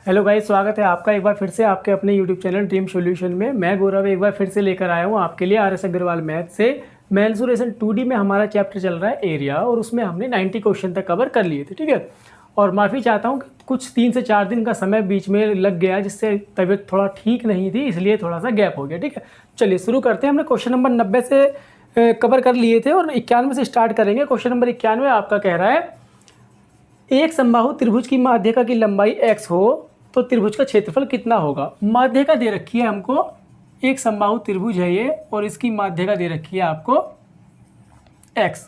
Hello guys, स्वागत है आपका एक बार फिर से आपके अपने यूट्यूब चैनल ड्रीम सॉल्यूशन में। मैं गौरव एक बार फिर से लेकर आया हूँ आपके लिए आर एस अग्रवाल मैथ से मेंसुरेशन 2D में हमारा चैप्टर चल रहा है एरिया, और उसमें हमने 90 क्वेश्चन तक कवर कर लिए थे। ठीक है, और माफ़ी चाहता हूँ कि कुछ 3 से 4 दिन का समय बीच में लग गया, जिससे तबीयत थोड़ा ठीक नहीं थी, इसलिए थोड़ा सा गैप हो गया। ठीक है, चलिए शुरू करते हैं। हमने क्वेश्चन नंबर 90 से कवर कर लिए थे और 91 से स्टार्ट करेंगे। क्वेश्चन नंबर 91 आपका कह रहा है, एक समबाहु त्रिभुज की माध्यिका की लंबाई x हो तो त्रिभुज का क्षेत्रफल कितना होगा। माध्यिका दे रखी है हमको, एक समबाहु त्रिभुज है ये, और इसकी माध्यिका दे रखी है आपको x।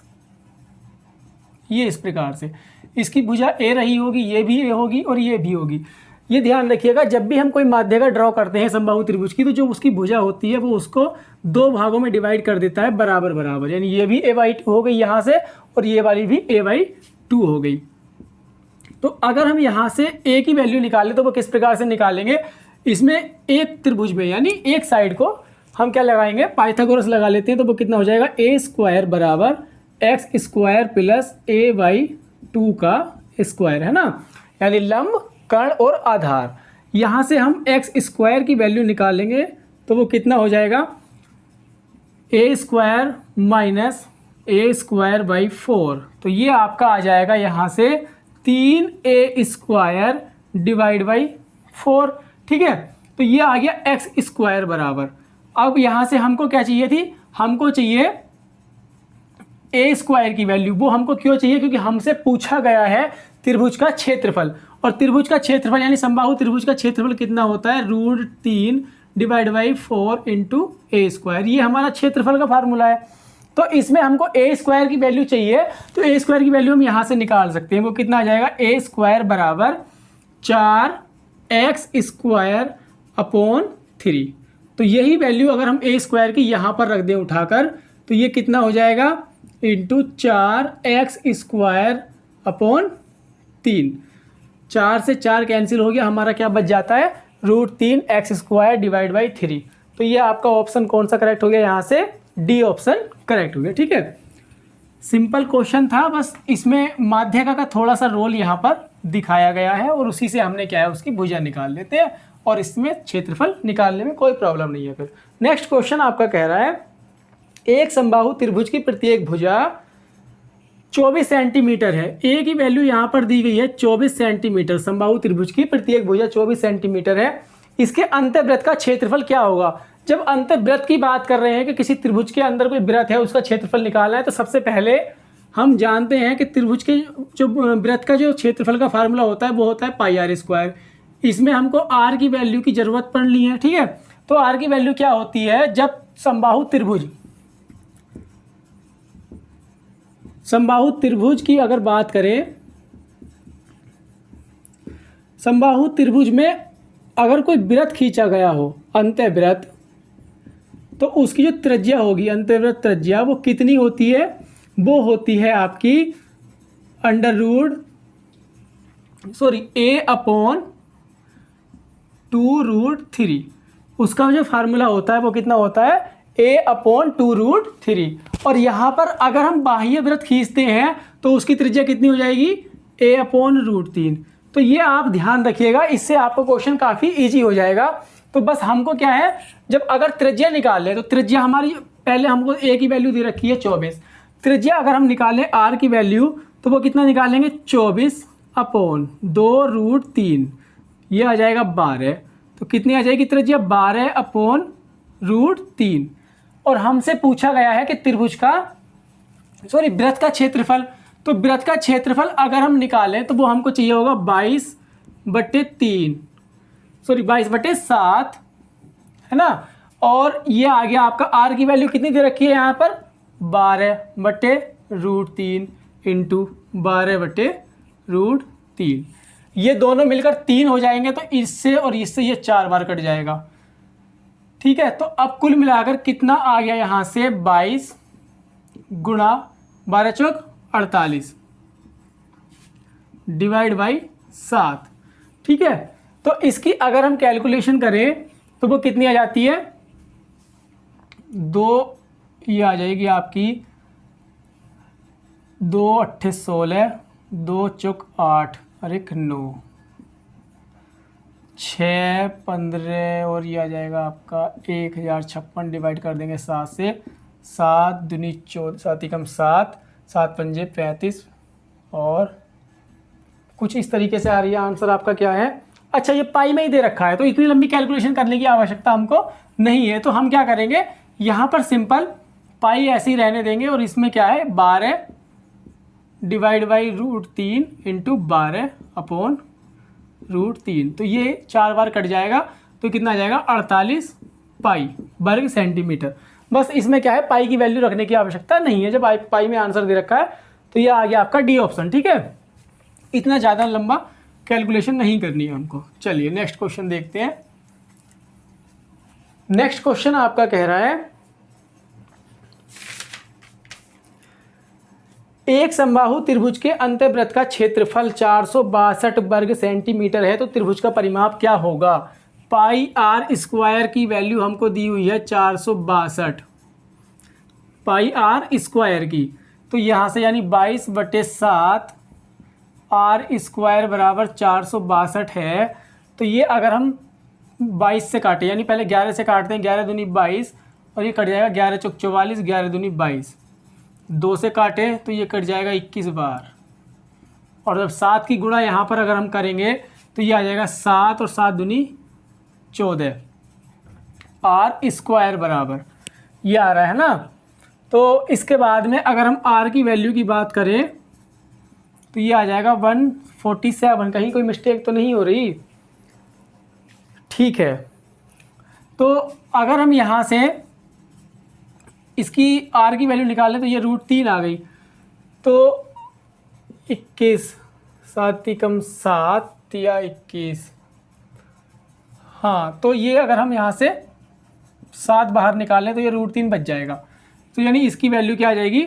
ये इस प्रकार से इसकी भुजा a रही होगी, ये भी a होगी और ये भी होगी। ये ध्यान रखिएगा, जब भी हम कोई माध्यिका ड्रॉ करते हैं समबाहु त्रिभुज की, तो जो उसकी भुजा होती है वो उसको 2 भागों में डिवाइड कर देता है बराबर बराबर। यानी ये भी a/2 हो गई यहाँ से, और ये वाली भी a/2 हो गई। तो अगर हम यहाँ से a की वैल्यू निकालें तो वो किस प्रकार से निकालेंगे, इसमें एक त्रिभुज में यानी एक साइड को हम क्या लगाएंगे, पाइथागोरस लगा लेते हैं। तो वो कितना हो जाएगा, a² बराबर x² प्लस a/2 का स्क्वायर, है ना। यानी लंब, कर्ण और आधार। यहाँ से हम x² की वैल्यू निकालेंगे तो वो कितना हो जाएगा, a² माइनस a²/4। तो ये आपका आ जाएगा यहाँ से 3a² डिवाइड बाई 4। ठीक है, तो ये आ गया x² बराबर। अब यहाँ से हमको क्या चाहिए थी, हमको चाहिए a² की वैल्यू। वो हमको क्यों चाहिए, क्योंकि हमसे पूछा गया है त्रिभुज का क्षेत्रफल, और त्रिभुज का क्षेत्रफल यानी समबाहु त्रिभुज का क्षेत्रफल कितना होता है, √3 डिवाइड बाई 4 इंटू a²। ये हमारा क्षेत्रफल का फार्मूला है। तो इसमें हमको a² की वैल्यू चाहिए, तो a² की वैल्यू हम यहाँ से निकाल सकते हैं। वो कितना आ जाएगा, a² बराबर 4x² / 3। तो यही वैल्यू अगर हम a² की यहाँ पर रख दें उठाकर, तो ये कितना हो जाएगा, इंटू 4x² / 3। 4 से 4 कैंसिल हो गया, हमारा क्या बच जाता है, √3x² डिवाइड बाई 3। तो ये आपका ऑप्शन कौन सा करेक्ट हो गया, यहाँ से डी ऑप्शन करेक्ट हो गया। ठीक है, सिंपल क्वेश्चन था, बस इसमें माध्यिका का थोड़ा सा रोल यहाँ पर दिखाया गया है, और उसी से हमने क्या है, उसकी भुजा निकाल लेते हैं, और इसमें क्षेत्रफल निकालने में कोई प्रॉब्लम नहीं है। फिर नेक्स्ट क्वेश्चन आपका कह रहा है, एक समबाहु त्रिभुज की प्रत्येक भुजा 24 सेंटीमीटर है। ए की वैल्यू यहाँ पर दी गई है 24 सेंटीमीटर। समबाहु त्रिभुज की प्रत्येक भुजा 24 सेंटीमीटर है। इसके अंतःवृत्त का क्षेत्रफल क्या होगा। जब अंतःवृत्त की बात कर रहे हैं कि किसी त्रिभुज के अंदर कोई वृत्त है, उसका क्षेत्रफल निकालना है, तो सबसे पहले हम जानते हैं कि त्रिभुज के जो वृत्त का जो क्षेत्रफल का फार्मूला होता है वो होता है πr²। इसमें हमको r की वैल्यू की जरूरत पड़नी है। ठीक है, तो r की वैल्यू क्या होती है, जब समबाहु त्रिभुज की अगर बात करें, समबाहु त्रिभुज में अगर कोई वृत्त खींचा गया हो, अंतःवृत्त, तो उसकी जो त्रिज्या होगी, अंतःवृत्त त्रिज्या, वो कितनी होती है, वो होती है आपकी a/2√3। उसका जो फार्मूला होता है वो कितना होता है, a/2√3। और यहाँ पर अगर हम बाह्य वृत्त खींचते हैं तो उसकी त्रिज्या कितनी हो जाएगी, a/√3। तो ये आप ध्यान रखिएगा, इससे आपको क्वेश्चन काफ़ी इजी हो जाएगा। तो बस हमको क्या है, जब अगर त्रिज्या निकालें तो त्रिज्या हमारी, पहले हमको a की वैल्यू दे रखी है 24। त्रिज्या अगर हम निकालें r की वैल्यू, तो वो कितना निकालेंगे, 24/2√3। ये आ जाएगा 12। तो कितनी आ जाएगी त्रिज्या, 12/√3। और हमसे पूछा गया है कि त्रिभुज का वृत्त का क्षेत्रफल। तो वृत्त का क्षेत्रफल अगर हम निकालें तो वो हमको चाहिए होगा 22/7, है ना। और ये आ गया आपका r की वैल्यू कितनी दे रखी है यहाँ पर, 12/√3 इंटू 12/√3। ये दोनों मिलकर 3 हो जाएंगे, तो इससे और इससे ये 4 बार कट जाएगा। ठीक है, तो अब कुल मिलाकर कितना आ गया यहाँ से, 22 गुणा 12×4 = 48 डिवाइड बाई 7। ठीक है, तो इसकी अगर हम कैलकुलेशन करें तो वो कितनी आ जाती है, 2, ये आ जाएगी आपकी 2 × 8 = 16, 2 × 4 = 8 और 1 9, 6, 15 और ये आ जाएगा आपका 1056 डिवाइड कर देंगे 7 से। 7 दूनी 14, 7 एकम 7, 7 पंजे 35 और कुछ इस तरीके से आ रही है। आंसर आपका क्या है? अच्छा, ये पाई में ही दे रखा है तो इतनी लंबी कैलकुलेशन करने की आवश्यकता हमको नहीं है। तो हम क्या करेंगे, यहाँ पर सिंपल पाई ऐसे ही रहने देंगे और इसमें क्या है 12 डिवाइड बाई √3 इंटू 12 अपॉन √3। तो ये 4 बार कट जाएगा तो कितना आ जाएगा 48 पाई वर्ग सेंटीमीटर। बस इसमें क्या है, पाई की वैल्यू रखने की आवश्यकता नहीं है। जब पाई में आंसर दे रखा है तो ये आ गया आपका डी ऑप्शन। ठीक है, इतना ज़्यादा लंबा कैलकुलेशन नहीं करनी है हमको। चलिए नेक्स्ट क्वेश्चन देखते हैं। नेक्स्ट क्वेश्चन आपका कह रहा है एक समबाहु त्रिभुज के अंतःवृत्त का क्षेत्रफल 462 वर्ग सेंटीमीटर है तो त्रिभुज का परिमाप क्या होगा? पाई आर स्क्वायर की वैल्यू हमको दी हुई है 462 पाई आर स्क्वायर की। तो यहाँ से यानी 22/7 आर स्क्वायर बराबर 462 है। तो ये अगर हम 22 से काटें, यानी पहले 11 से काटते हैं, 11 दूनी 22 और ये कट जाएगा 11 चौक 44, 11 दूनी 22। 2 से काटे तो ये कट जाएगा 21 बार। और जब 7 की गुणा यहाँ पर अगर हम करेंगे तो ये आ जाएगा 7 और 7 दूनी 14 आर स्क्वायर बराबर ये आ रहा है ना। तो इसके बाद में अगर हम आर की वैल्यू की बात करें तो ये आ जाएगा 147। कहीं कोई मिस्टेक तो नहीं हो रही? ठीक है, तो अगर हम यहाँ से इसकी आर की वैल्यू निकालें तो ये √3 आ गई। तो 21, 7 एकम 7 या 21। हाँ, तो ये अगर हम यहाँ से 7 बाहर निकालें तो ये √3 बच जाएगा। तो यानी इसकी वैल्यू क्या आ जाएगी,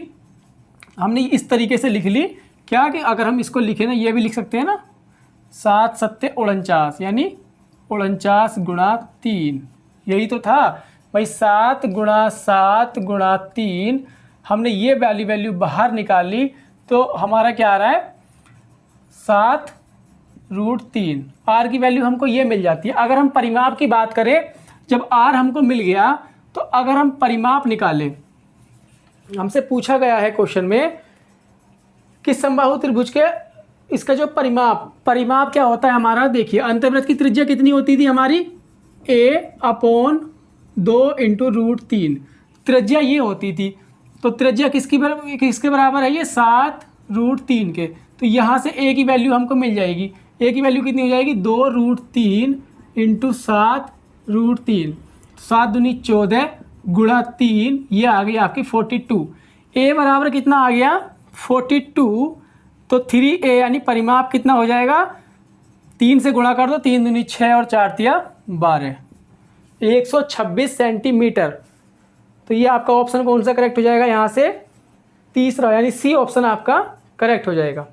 हमने इस तरीके से लिख ली क्या कि अगर हम इसको लिखें ना, ये भी लिख सकते हैं ना, 7 7 49 यानी 49 गुणा 3। यही तो था भाई, 7 गुणा 7 गुणा 3। हमने ये वैल्यू बाहर निकाल ली तो हमारा क्या आ रहा है 7√3। आर की वैल्यू हमको ये मिल जाती है। अगर हम परिमाप की बात करें, जब आर हमको मिल गया तो अगर हम परिमाप निकालें, हमसे पूछा गया है क्वेश्चन में कि समबाहु त्रिभुज के इसका जो परिमाप क्या होता है हमारा, देखिए अंतःवृत्त की त्रिज्या कितनी होती थी हमारी, a/2 इंटू √3। त्रिज्या ये होती थी। तो त्रिज्या किसके बराबर है, ये 7√3 के। तो यहाँ से a की वैल्यू हमको मिल जाएगी। a की वैल्यू कितनी हो जाएगी, 2√3 इंटू 7√3। 7 दूनी 14 गुणा 3, ये आ गई आपकी 42। a बराबर कितना आ गया 42। तो 3a यानी परिमाप कितना हो जाएगा, 3 से गुणा कर दो, 3 दूनी 6 और 4 तिया 12, 126 सेंटीमीटर। तो ये आपका ऑप्शन कौन सा करेक्ट हो जाएगा, यहाँ से तीसरा यानी सी ऑप्शन आपका करेक्ट हो जाएगा।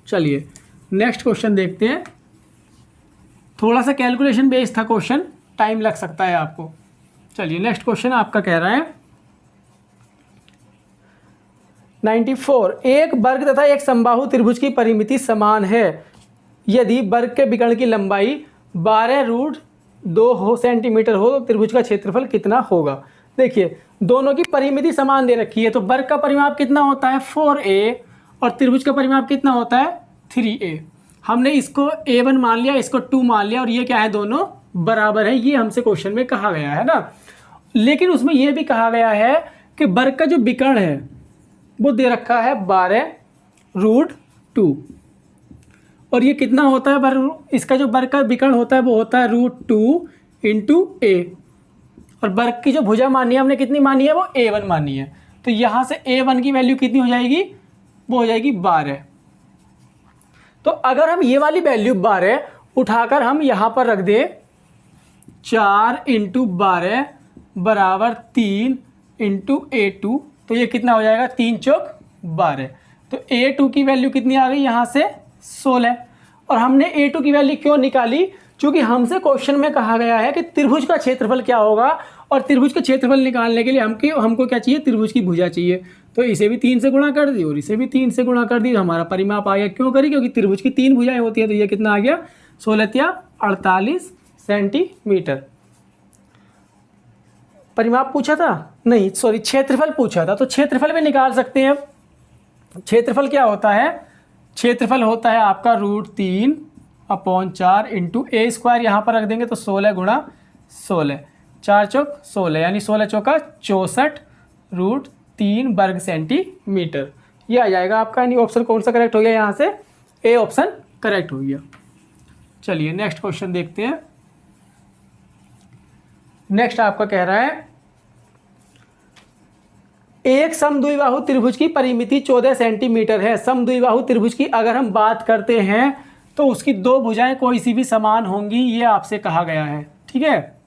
चलिए नेक्स्ट क्वेश्चन देखते हैं। थोड़ा सा कैलकुलेशन बेस्ड था क्वेश्चन, टाइम लग सकता है आपको। चलिए नेक्स्ट क्वेश्चन आपका कह रहा है 94 एक वर्ग तथा एक समबाहु त्रिभुज की परिमिति समान है यदि वर्ग के विकर्ण की लंबाई 12√2 सेंटीमीटर हो तो त्रिभुज का क्षेत्रफल कितना होगा। देखिए दोनों की परिमिति समान दे रखी है, तो वर्ग का परिमाप कितना होता है 4a और त्रिभुज का परिमाप कितना होता है 3a। हमने इसको a1 मान लिया, इसको 2 मान लिया और ये क्या है, दोनों बराबर है। ये हमसे क्वेश्चन में कहा गया है ना। लेकिन उसमें यह भी कहा गया है कि वर्ग का जो विकर्ण है वो दे रखा है 12√2 और ये कितना होता है, इसका जो वर्ग का विकर्ण होता है वो होता है √2 इंटू a। और वर्ग की जो भुजा मानी है हमने कितनी मानी है, वो a1 मानी है। तो यहाँ से a1 की वैल्यू कितनी हो जाएगी, वो हो जाएगी 12। तो अगर हम ये वाली वैल्यू 12 उठाकर हम यहाँ पर रख दें, 4 इंटू 12 बराबर 3 इंटू a2, तो ये कितना हो जाएगा 3 चौक 12। तो a2 की वैल्यू कितनी आ गई यहाँ से 16। और हमने a2 की वैल्यू क्यों निकाली, क्योंकि हमसे क्वेश्चन में कहा गया है कि त्रिभुज का क्षेत्रफल क्या होगा और त्रिभुज का क्षेत्रफल निकालने के लिए हमको क्या चाहिए, त्रिभुज की भुजा चाहिए। तो इसे भी 3 से गुणा कर दी और इसे भी 3 से गुणा कर दी, हमारा परिमाप आ गया। क्यों करी, क्योंकि त्रिभुज की 3 भुजाएं होती है। तो ये कितना आ गया 16 या 48 सेंटीमीटर। परिमाप पूछा था नहीं, सॉरी क्षेत्रफल पूछा था, तो क्षेत्रफल भी निकाल सकते हैं। क्षेत्रफल क्या होता है, क्षेत्रफल होता है आपका √3/4 इंटू ए स्क्वायर, यहाँ पर रख देंगे तो 16 गुणा 16, 4 चौक 16 यानी 16 चौका 64 √3 वर्ग सेंटीमीटर। ये आ जाएगा आपका, यानी ऑप्शन कौन सा करेक्ट हो गया, यहाँ से ए ऑप्शन करेक्ट हो गया। चलिए नेक्स्ट क्वेश्चन देखते हैं। नेक्स्ट आपका कह रहा है एक समद्विबाहु त्रिभुज की परिमिति 14 सेंटीमीटर है। समद्विबाहु त्रिभुज की अगर हम बात करते हैं तो उसकी दो भुजाएं कोई सी भी समान होंगी, ये आपसे कहा गया है। ठीक है,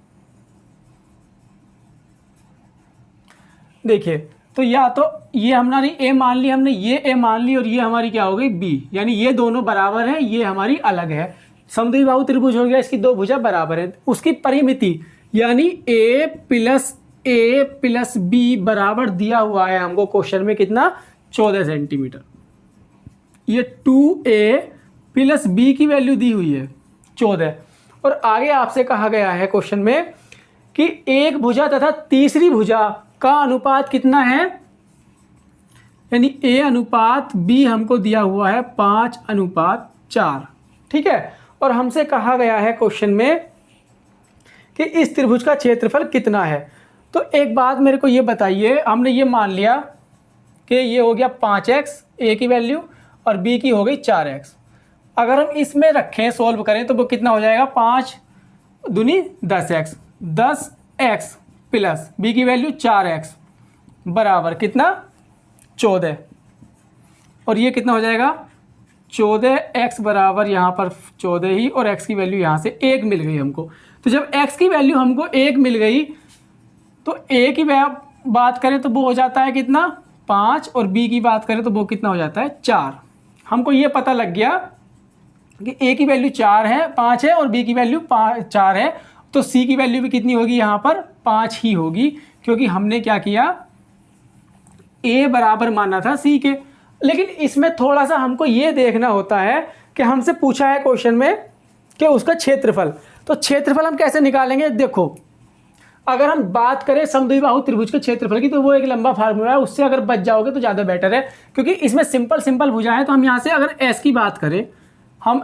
देखिए तो या तो ये हमारी ए मान ली हमने, ये ए मान ली, और ये हमारी क्या हो गई बी, यानी ये दोनों बराबर है, ये हमारी अलग है। समद्विबाहु त्रिभुज हो गया, इसकी दो भुजा बराबर है। उसकी परिमिति यानी ए प्लस बी बराबर दिया हुआ है हमको क्वेश्चन में कितना, 14 सेंटीमीटर। ये 2a प्लस बी की वैल्यू दी हुई है 14, और आगे आपसे कहा गया है क्वेश्चन में कि एक भुजा तथा तीसरी भुजा का अनुपात कितना है, यानी a अनुपात b हमको दिया हुआ है 5:4। ठीक है, और हमसे कहा गया है क्वेश्चन में कि इस त्रिभुज का क्षेत्रफल कितना है। तो एक बात मेरे को ये बताइए, हमने ये मान लिया कि ये हो गया 5x a की वैल्यू और b की हो गई 4x। अगर हम इसमें रखें, सॉल्व करें तो वो कितना हो जाएगा, 5 दूनी 10x, 10x प्लस b की वैल्यू 4x बराबर कितना 14, और ये कितना हो जाएगा 14x बराबर यहाँ पर 14 ही, और x की वैल्यू यहाँ से 1 मिल गई हमको। तो जब x की वैल्यू हमको 1 मिल गई तो a की बात करें तो वो हो जाता है कितना 5, और b की बात करें तो वो कितना हो जाता है 4। हमको ये पता लग गया कि a की वैल्यू 4 है, 5 है, और b की वैल्यू 4 है, तो c की वैल्यू भी कितनी होगी, यहाँ पर 5 ही होगी, क्योंकि हमने क्या किया, a बराबर माना था c के। लेकिन इसमें थोड़ा सा हमको ये देखना होता है कि हमसे पूछा है क्वेश्चन में कि उसका क्षेत्रफल, तो क्षेत्रफल हम कैसे निकालेंगे। देखो अगर हम बात करें समद्विबाहु त्रिभुज के क्षेत्रफल की तो वो एक लंबा फार्मूला है, उससे अगर बच जाओगे तो ज़्यादा बेटर है, क्योंकि इसमें सिंपल भुजा है। तो हम यहाँ से अगर s की बात करें, हम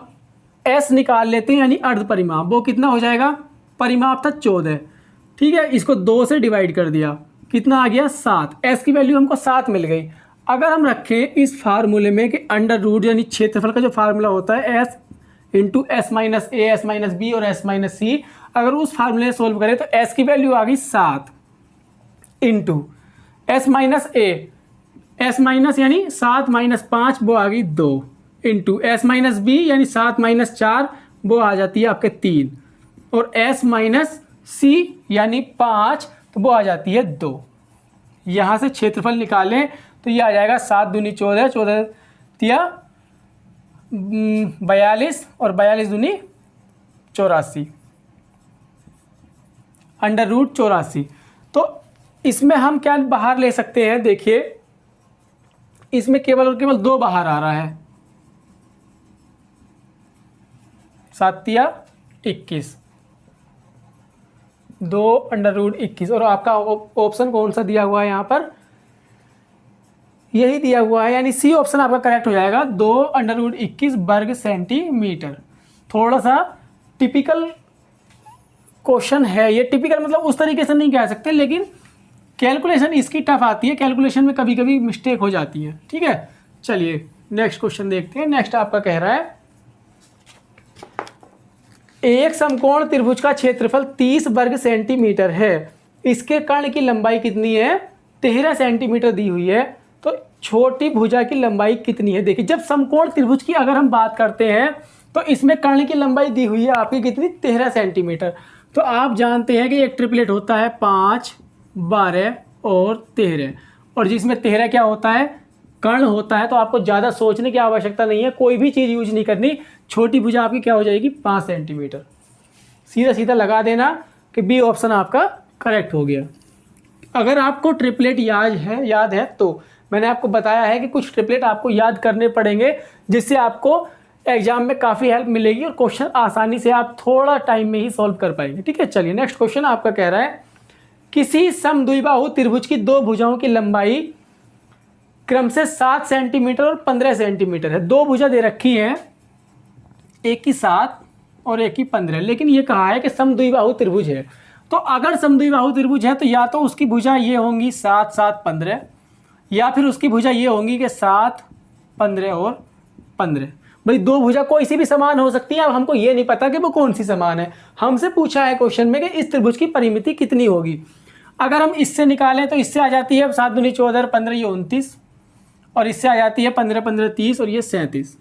s निकाल लेते हैं, यानी अर्ध परिमाप, वो कितना हो जाएगा, परिमाप था 14, ठीक है, इसको 2 से डिवाइड कर दिया, कितना आ गया 7, s की वैल्यू हमको 7 मिल गई। अगर हम रखें इस फार्मूले में कि अंडर रूट यानी क्षेत्रफल का जो फार्मूला होता है s इंटू s माइनस ए, एस माइनस बी और s माइनस सी, अगर उस फार्मूले में सोल्व करें तो s की वैल्यू आ गई 7 इंटू s माइनस ए, s माइनस यानी 7 माइनस 5 वो आ गई 2 इंटू s माइनस बी यानी 7 माइनस 4 वो आ जाती है आपके 3, और s माइनस सी यानी 5 तो वो आ जाती है 2। यहाँ से क्षेत्रफल निकालें तो ये आ जाएगा 7 दूनी 14, 14 तिया 42 और 42 दूनी 84, अंडर रूट 84। तो इसमें हम क्या बाहर ले सकते हैं, देखिए इसमें केवल और केवल 2 बाहर आ रहा है, 7 तिया 21, 2 अंडर रूट 21, और आपका ऑप्शन कौन सा दिया हुआ है यहाँ पर, यही दिया हुआ है, यानी सी ऑप्शन आपका करेक्ट हो जाएगा, 2 अंडर रूट 21 वर्ग सेंटीमीटर। थोड़ा सा टिपिकल क्वेश्चन है ये, टिपिकल मतलब उस तरीके से नहीं कह सकते, लेकिन कैलकुलेशन इसकी टफ आती है, कैलकुलेशन में कभी कभी मिस्टेक हो जाती है। ठीक है, चलिए नेक्स्ट क्वेश्चन देखते हैं। नेक्स्ट आपका कह रहा है एक समकोण त्रिभुज का क्षेत्रफल 30 वर्ग सेंटीमीटर है, इसके कर्ण की लंबाई कितनी है, 13 सेंटीमीटर दी हुई है, तो छोटी भुजा की लंबाई कितनी है। देखिए जब समकोण त्रिभुज की अगर हम बात करते हैं तो इसमें कर्ण की लंबाई दी हुई है आपकी कितनी, 13 सेंटीमीटर। तो आप जानते हैं कि एक ट्रिपलेट होता है 5, 12 और 13, और जिसमें 13 क्या होता है, कर्ण होता है। तो आपको ज़्यादा सोचने की आवश्यकता नहीं है, कोई भी चीज़ यूज नहीं करनी, छोटी भुजा आपकी क्या हो जाएगी 5 सेंटीमीटर, सीधा सीधा लगा देना कि बी ऑप्शन आपका करेक्ट हो गया। अगर आपको ट्रिपलेट याद है तो मैंने आपको बताया है कि कुछ ट्रिपलेट आपको याद करने पड़ेंगे, जिससे आपको एग्जाम में काफ़ी हेल्प मिलेगी और क्वेश्चन आसानी से आप थोड़ा टाइम में ही सॉल्व कर पाएंगे। ठीक है, चलिए नेक्स्ट क्वेश्चन आपका कह रहा है किसी समद्विबाहु त्रिभुज की दो भुजाओं की लंबाई क्रम से 7 सेंटीमीटर और 15 सेंटीमीटर है। दो भुजा दे रखी हैं, एक की 7 और एक की 15, लेकिन ये कहा है कि समद्विबाहु त्रिभुज है। तो अगर समद्विबाहु त्रिभुज है तो या तो उसकी भुजा ये होंगी 7 7 15, या फिर उसकी भुजा ये होंगी कि 7 15 और 15। भाई दो भुजा कोई सी भी समान हो सकती है, अब हमको ये नहीं पता कि वो कौन सी समान है। हमसे पूछा है क्वेश्चन में कि इस त्रिभुज की परिमिति कितनी होगी। अगर हम इससे निकालें तो इससे आ जाती है 7 दूनी 14 और 15 ये 29, और इससे आ जाती है 15 15 30 और ये 37।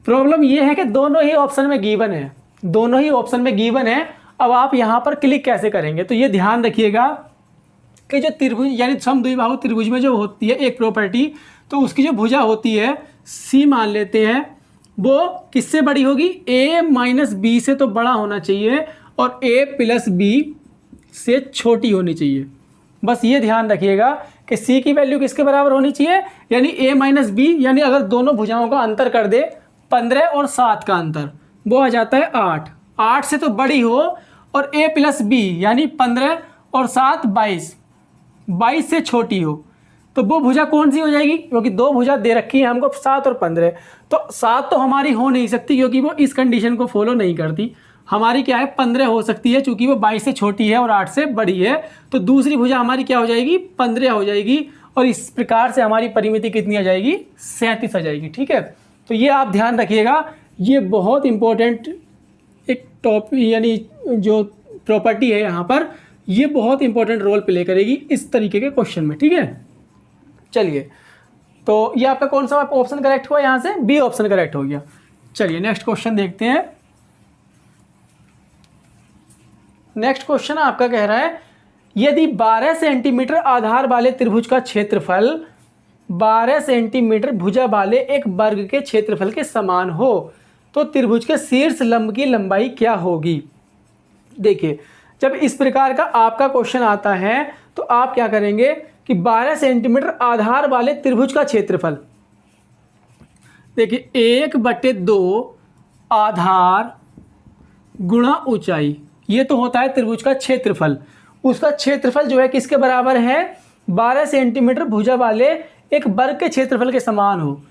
प्रॉब्लम ये है कि दोनों ही ऑप्शन में गिवन है, दोनों ही ऑप्शन में गिवन है। अब आप यहाँ पर क्लिक कैसे करेंगे, तो ये ध्यान रखिएगा कि जो त्रिभुज यानी समद्विबाहु त्रिभुज में जो होती है एक प्रॉपर्टी, तो उसकी जो भुजा होती है सी मान लेते हैं, वो किससे बड़ी होगी, a माइनस बी से तो बड़ा होना चाहिए और a प्लस बी से छोटी होनी चाहिए। बस ये ध्यान रखिएगा कि c की वैल्यू किसके बराबर होनी चाहिए, यानी a माइनस बी, यानी अगर दोनों भुजाओं का अंतर कर दे 15 और 7 का अंतर, वो आ जाता है 8, 8 से तो बड़ी हो, और a प्लस बी यानी 15 और 7 22, 22 से छोटी हो, तो वो भुजा कौन सी हो जाएगी, क्योंकि दो भुजा दे रखी है हमको 7 और 15, तो 7 तो हमारी हो नहीं सकती क्योंकि वो इस कंडीशन को फॉलो नहीं करती। हमारी क्या है 15 हो सकती है चूंकि वो 22 से छोटी है और 8 से बड़ी है, तो दूसरी भुजा हमारी क्या हो जाएगी 15 हो जाएगी, और इस प्रकार से हमारी परिमिति कितनी आ जाएगी 37 आ जाएगी। ठीक है, तो ये आप ध्यान रखिएगा, ये बहुत इंपॉर्टेंट एक टॉपिक यानी जो प्रॉपर्टी है यहाँ पर, ये बहुत इंपॉर्टेंट रोल प्ले करेगी इस तरीके के क्वेश्चन में। ठीक है, चलिए तो ये आपका कौन सा ऑप्शन करेक्ट हुआ, यहाँ से बी ऑप्शन करेक्ट हो गया। चलिए नेक्स्ट क्वेश्चन देखते हैं। नेक्स्ट क्वेश्चन आपका कह रहा है यदि 12 सेंटीमीटर आधार वाले त्रिभुज का क्षेत्रफल 12 सेंटीमीटर भुजा वाले एक वर्ग के क्षेत्रफल के समान हो तो त्रिभुज के शीर्ष लंब की लंबाई क्या होगी। देखिए जब इस प्रकार का आपका क्वेश्चन आता है तो आप क्या करेंगे कि 12 सेंटीमीटर आधार वाले त्रिभुज का क्षेत्रफल, देखिए 1/2 आधार गुणा ऊंचाई, ये तो होता है त्रिभुज का क्षेत्रफल। उसका क्षेत्रफल जो है किसके बराबर है, 12 सेंटीमीटर भुजा वाले एक वर्ग के क्षेत्रफल के समान हो।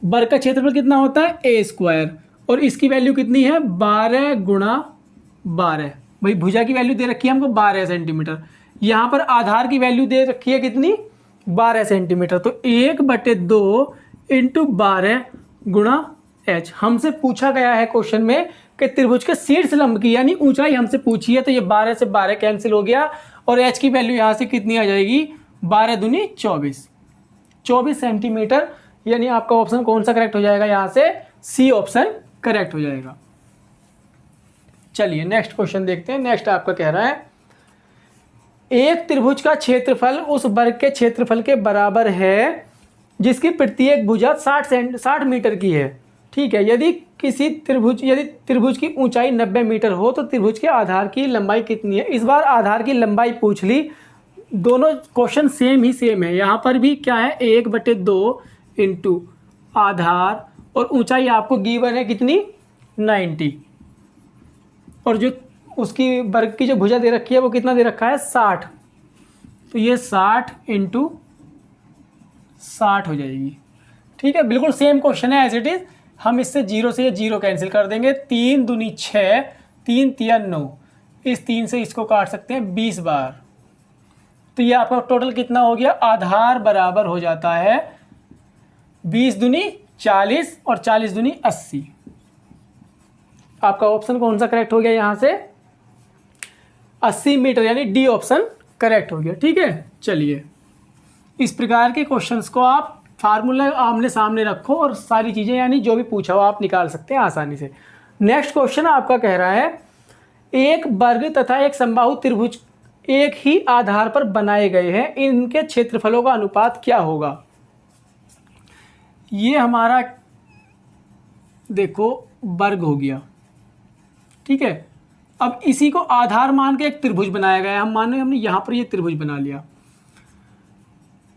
वर्ग का क्षेत्रफल कितना होता है a², और इसकी वैल्यू कितनी है 12 गुणा 12। भाई भुजा की वैल्यू दे रखी है हमको 12 सेंटीमीटर, यहाँ पर आधार की वैल्यू दे रखी है कितनी 12 सेंटीमीटर, तो 1/2 इंटू 12 गुणा h। हमसे पूछा गया है क्वेश्चन में कि त्रिभुज के शीर्ष लंब की यानी ऊंचाई हमसे पूछी है, तो ये 12 से 12 कैंसिल हो गया, और h की वैल्यू यहाँ से कितनी आ जाएगी 12 दूनी 24 सेंटीमीटर, यानी आपका ऑप्शन कौन सा करेक्ट हो जाएगा, यहाँ से सी ऑप्शन करेक्ट हो जाएगा। चलिए नेक्स्ट क्वेश्चन देखते हैं। नेक्स्ट आपका कह रहा है एक त्रिभुज का क्षेत्रफल उस वर्ग के क्षेत्रफल के बराबर है जिसकी प्रत्येक भुजा 60 मीटर की है। ठीक है, यदि त्रिभुज की ऊंचाई 90 मीटर हो तो त्रिभुज के आधार की लंबाई कितनी है। इस बार आधार की लंबाई पूछ ली, दोनों क्वेश्चन सेम है। यहाँ पर भी क्या है 1/2 इंटू आधार, और ऊंचाई आपको गिवन है कितनी 90, और जो उसकी वर्ग की जो भुजा दे रखी है वो कितना दे रखा है 60, तो ये 60 इंटू 60 हो जाएगी। ठीक है, बिल्कुल सेम क्वेश्चन है एज इट इज। हम इससे 0 से ये 0 कैंसिल कर देंगे, 3 दूनी 6, 3 तिया 9, इस 3 से इसको काट सकते हैं 20 बार, तो ये आपका टोटल कितना हो गया, आधार बराबर हो जाता है 20 दूनी 40 और 40 दूनी 80। आपका ऑप्शन कौन सा करेक्ट हो गया, यहाँ से 80 मीटर, यानी डी ऑप्शन करेक्ट हो गया। ठीक है, चलिए इस प्रकार के क्वेश्चंस को आप फार्मूला आमने सामने रखो और सारी चीज़ें यानी जो भी पूछा हो आप निकाल सकते हैं आसानी से। नेक्स्ट क्वेश्चन आपका कह रहा है एक वर्ग तथा एक समबाहु त्रिभुज एक ही आधार पर बनाए गए हैं, इनके क्षेत्रफलों का अनुपात क्या होगा। ये हमारा देखो वर्ग हो गया। ठीक है, अब इसी को आधार मान के एक त्रिभुज बनाया गया है। हम मान लें हमने यहाँ पर ये त्रिभुज बना लिया,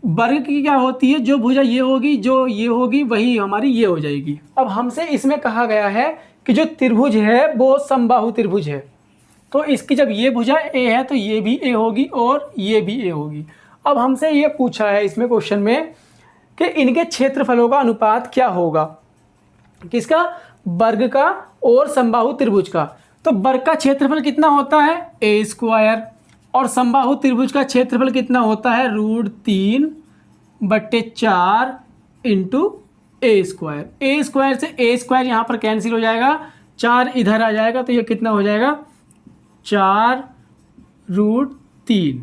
वर्ग की क्या होती है, जो भुजा ये होगी, जो ये होगी, वही हमारी ये हो जाएगी। अब हमसे इसमें कहा गया है कि जो त्रिभुज है वो समबाहु त्रिभुज है, तो इसकी जब ये भुजा ए है तो ये भी ए होगी और ये भी ए होगी। अब हमसे ये पूछा है इसमें क्वेश्चन में कि इनके क्षेत्रफलों का अनुपात क्या होगा, किसका, वर्ग का और समबाहु त्रिभुज का। तो वर्ग का क्षेत्रफल कितना होता है, ए स्क्वायर, और समबाहु त्रिभुज का क्षेत्रफल कितना होता है, √3/4 इंटू ए स्क्वायर। ए स्क्वायर से ए स्क्वायर यहाँ पर कैंसिल हो जाएगा, 4 इधर आ जाएगा, तो ये कितना हो जाएगा, 4√3।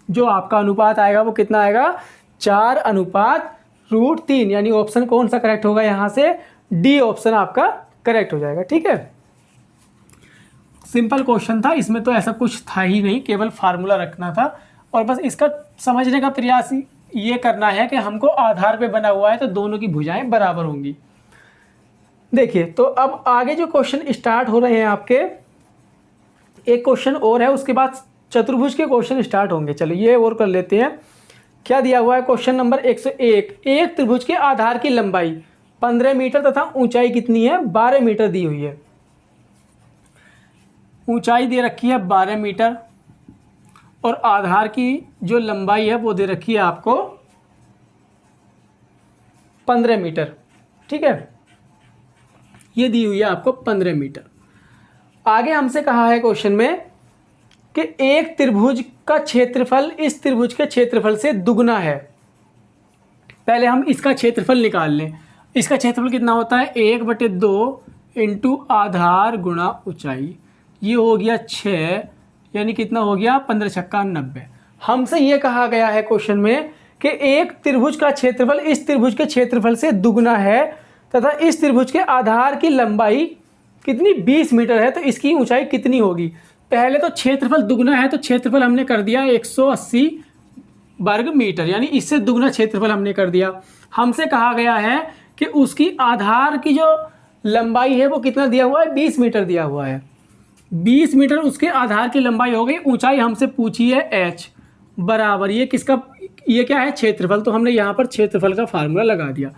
जो आपका अनुपात आएगा वो कितना आएगा, 4:√3। यानी ऑप्शन कौन सा करेक्ट होगा यहाँ से, डी ऑप्शन आपका करेक्ट हो जाएगा। ठीक है, सिंपल क्वेश्चन था, इसमें तो ऐसा कुछ था ही नहीं, केवल फार्मूला रखना था और बस इसका समझने का प्रयास ये करना है कि हमको आधार पे बना हुआ है तो दोनों की भुजाएं बराबर होंगी। देखिए, तो अब आगे जो क्वेश्चन स्टार्ट हो रहे हैं आपके, एक क्वेश्चन और है, उसके बाद चतुर्भुज के क्वेश्चन स्टार्ट होंगे। चलिए ये और कर लेते हैं। क्या दिया हुआ है, क्वेश्चन नंबर 101, एक त्रिभुज के आधार की लंबाई 15 मीटर तथा ऊंचाई कितनी है, 12 मीटर दी हुई है। ऊंचाई दे रखी है 12 मीटर और आधार की जो लंबाई है वो दे रखी है आपको 15 मीटर। ठीक है, ये दी हुई है आपको 15 मीटर। आगे हमसे कहा है क्वेश्चन में कि एक त्रिभुज का क्षेत्रफल इस त्रिभुज के क्षेत्रफल से दुगना है। पहले हम इसका क्षेत्रफल निकाल लें। इसका क्षेत्रफल कितना होता है, 1/2 इंटू आधार गुणा ऊंचाई। ये हो गया 6, यानी कितना हो गया, 15 छक्का 90। हमसे ये कहा गया है क्वेश्चन में कि एक त्रिभुज का क्षेत्रफल इस त्रिभुज के क्षेत्रफल से दुगना है तथा इस त्रिभुज के आधार की लंबाई कितनी, 20 मीटर है, तो इसकी ऊंचाई कितनी होगी। पहले तो क्षेत्रफल दुगना है तो क्षेत्रफल हमने कर दिया 180 वर्ग मीटर, यानी इससे दुगना क्षेत्रफल हमने कर दिया। हमसे कहा गया है कि उसकी आधार की जो लंबाई है वो कितना दिया हुआ है, 20 मीटर दिया हुआ है। 20 मीटर उसके आधार की लंबाई हो गई। ऊंचाई हमसे पूछी है h बराबर, ये किसका, ये क्या है, क्षेत्रफल। तो हमने यहाँ पर क्षेत्रफल का फार्मूला लगा दिया,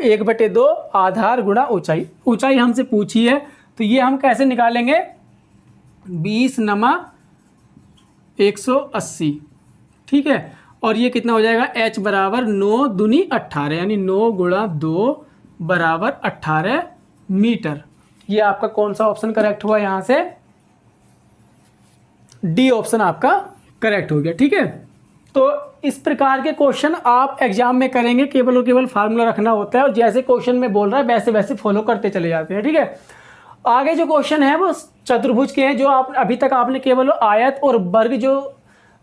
1/2 आधार गुणा ऊंचाई। ऊंचाई हमसे पूछी है तो ये हम कैसे निकालेंगे, 20 नमा 180। ठीक है, और ये कितना हो जाएगा, h बराबर 9 दूनी 18, यानी 9 गुणा 2 बराबर 18 मीटर। ये आपका कौन सा ऑप्शन करेक्ट हुआ, यहाँ से डी ऑप्शन आपका करेक्ट हो गया। ठीक है, तो इस प्रकार के क्वेश्चन आप एग्जाम में करेंगे, केवल और केवल फार्मूला रखना होता है और जैसे क्वेश्चन में बोल रहा है वैसे वैसे फॉलो करते चले जाते हैं। ठीक है, आगे जो क्वेश्चन है वो चतुर्भुज के हैं, जो आप अभी तक आपने केवल आयत और वर्ग जो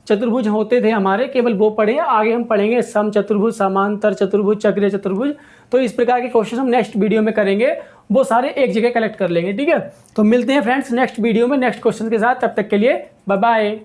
चतुर्भुज होते थे हमारे, केवल वो पढ़े हैं। आगे हम पढ़ेंगे सम चतुर्भुज, समांतर चतुर्भुज, चक्रीय चतुर्भुज। तो इस प्रकार के क्वेश्चन हम नेक्स्ट वीडियो में करेंगे, वो सारे एक जगह कलेक्ट कर लेंगे। ठीक है, तो मिलते हैं फ्रेंड्स नेक्स्ट वीडियो में नेक्स्ट क्वेश्चन के साथ। तब तक के लिए बाय बाय।